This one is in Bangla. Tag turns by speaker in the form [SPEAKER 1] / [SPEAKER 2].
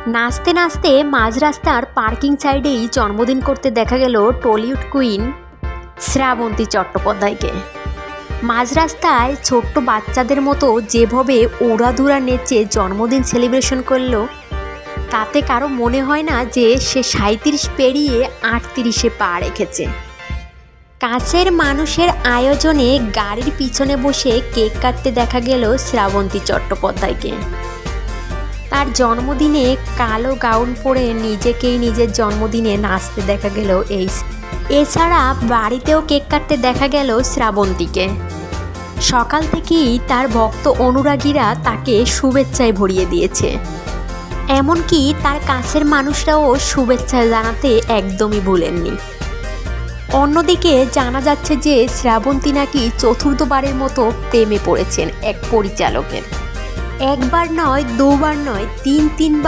[SPEAKER 1] নাচতে নাচতে মাঝ রাস্তার পার্কিং সাইডেই জন্মদিন করতে দেখা গেল টলিউড কুইন শ্রাবন্তী চট্টোপাধ্যায়কে। মাঝ রাস্তায় ছোট্ট বাচ্চাদের মতো যেভাবে উড়াধুরা নেচে জন্মদিন সেলিব্রেশন করলো, তাতে কারো মনে হয় না যে সে 37 পেরিয়ে 38-এ পা রেখেছে। কাছের মানুষের আয়োজনে গাড়ির পিছনে বসে কেক কাটতে দেখা গেল শ্রাবন্তী চট্টোপাধ্যায়কে। তার জন্মদিনে কালো গাউন পরে নিজেকেই নিজের জন্মদিনে নাচতে দেখা গেল এছাড়া বাড়িতেও কেক কাটতে দেখা গেল শ্রাবন্তীকে। সকাল থেকেই তার ভক্ত অনুরাগীরা তাকে শুভেচ্ছায় ভরিয়ে দিয়েছে, এমনকি তার কাছের মানুষরাও শুভেচ্ছা জানাতে একদমই ভুলেননি। অন্যদিকে জানা যাচ্ছে যে শ্রাবন্তী নাকি চতুর্থবারের মতো প্রেমে পড়েছেন এক পরিচালকের। একবার নয়, দুবার নয়, তিনবার